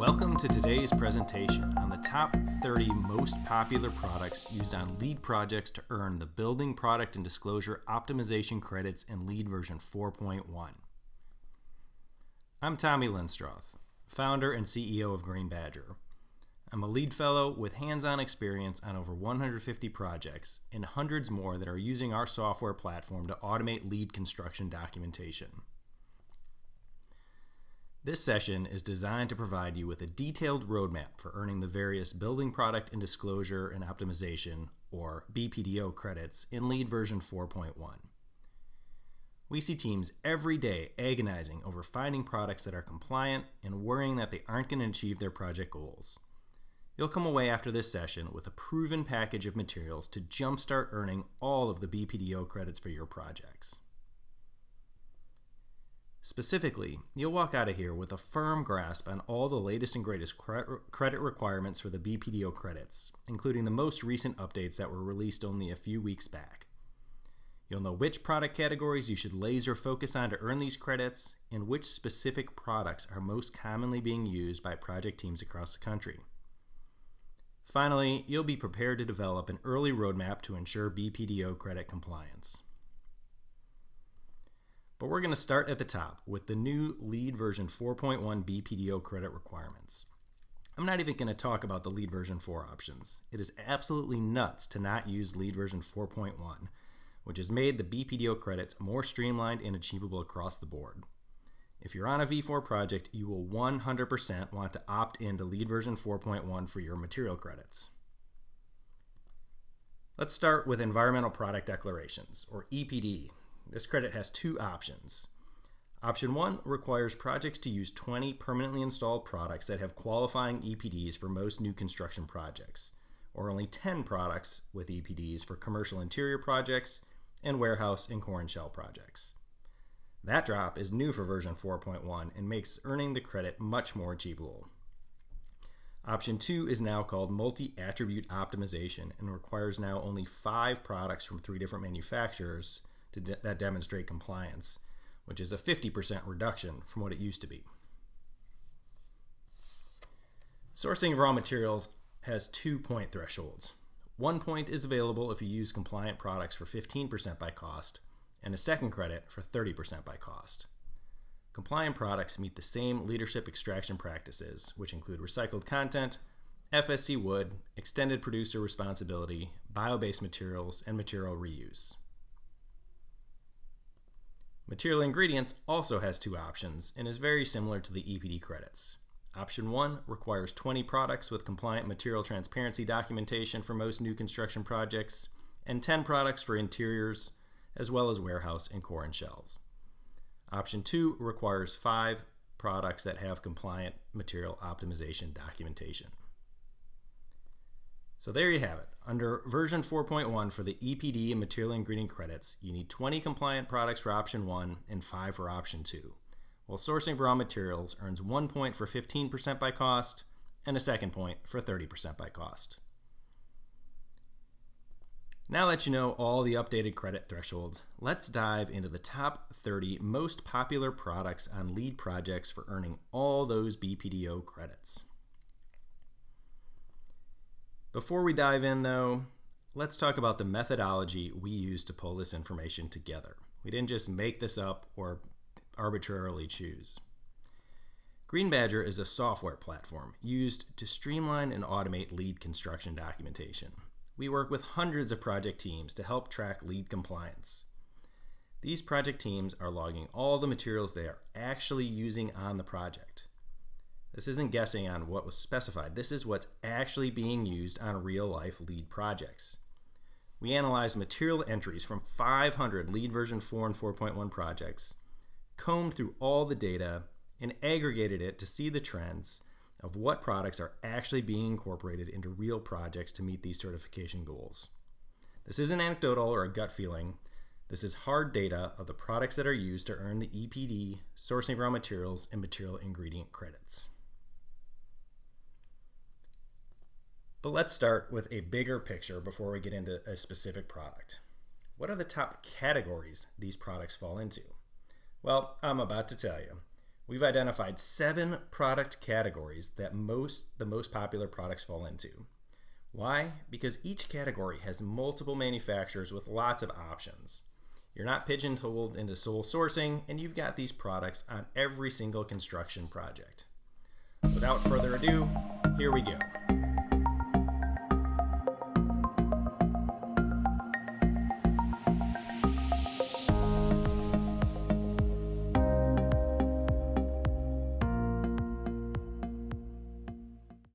Welcome to today's presentation on the top 30 most popular products used on LEED projects to earn the Building Product and Disclosure Optimization credits in LEED version 4.1. I'm Tommy Linstroth, founder and CEO of Green Badger. I'm a LEED fellow with hands-on experience on over 150 projects and hundreds more that are using our software platform to automate LEED construction documentation. This session is designed to provide you with a detailed roadmap for earning the various Building Product and Disclosure and Optimization, or BPDO, credits in LEED version 4.1. We see teams every day agonizing over finding products that are compliant and worrying that they aren't going to achieve their project goals. You'll come away after this session with a proven package of materials to jumpstart earning all of the BPDO credits for your projects. Specifically, you'll walk out of here with a firm grasp on all the latest and greatest credit requirements for the BPDO credits, including the most recent updates that were released only a few weeks back. You'll know which product categories you should laser focus on to earn these credits, and which specific products are most commonly being used by project teams across the country. Finally, you'll be prepared to develop an early roadmap to ensure BPDO credit compliance. But we're going to start at the top with the new LEED version 4.1 BPDO credit requirements. I'm not even going to talk about the LEED version 4 options. It is absolutely nuts to not use LEED version 4.1, which has made the BPDO credits more streamlined and achievable across the board. If you're on a V4 project, you will 100% want to opt into LEED version 4.1 for your material credits. Let's start with Environmental Product Declarations, or EPD. This credit has two options. Option 1 requires projects to use 20 permanently installed products that have qualifying EPDs for most new construction projects, or only 10 products with EPDs for commercial interior projects and warehouse and core and shell projects. That drop is new for version 4.1 and makes earning the credit much more achievable. Option 2 is now called Multi-Attribute Optimization and requires now only 5 products from 3 different manufacturers that demonstrate compliance, which is a 50% reduction from what it used to be. Sourcing of raw materials has 2 point thresholds. 1 point is available if you use compliant products for 15% by cost, and a second credit for 30% by cost. Compliant products meet the same leadership extraction practices, which include recycled content, FSC wood, extended producer responsibility, bio-based materials, and material reuse. Material ingredients also has 2 options and is very similar to the EPD credits. Option 1 requires 20 products with compliant material transparency documentation for most new construction projects, and 10 products for interiors, as well as warehouse and core and shells. Option 2 requires 5 products that have compliant material optimization documentation. So there you have it. Under version 4.1 for the EPD and material ingredient credits, you need 20 compliant products for option 1 and 5 for option 2, while sourcing raw materials earns 1 point for 15% by cost and a second point for 30% by cost. Now that you know all the updated credit thresholds, let's dive into the top 30 most popular products on LEED projects for earning all those BPDO credits. Before we dive in though, let's talk about the methodology we used to pull this information together. We didn't just make this up or arbitrarily choose. Green Badger is a software platform used to streamline and automate LEED construction documentation. We work with hundreds of project teams to help track LEED compliance. These project teams are logging all the materials they are actually using on the project. This isn't guessing on what was specified. This is what's actually being used on real-life LEED projects. We analyzed material entries from 500 LEED version 4 and 4.1 projects, combed through all the data, and aggregated it to see the trends of what products are actually being incorporated into real projects to meet these certification goals. This isn't anecdotal or a gut feeling. This is hard data of the products that are used to earn the EPD, sourcing raw materials, and material ingredient credits. But let's start with a bigger picture before we get into a specific product. What are the top categories these products fall into? Well, I'm about to tell you. We've identified 7 product categories that the most popular products fall into. Why? Because each category has multiple manufacturers with lots of options. You're not pigeonholed into sole sourcing, and you've got these products on every single construction project. Without further ado, here we go.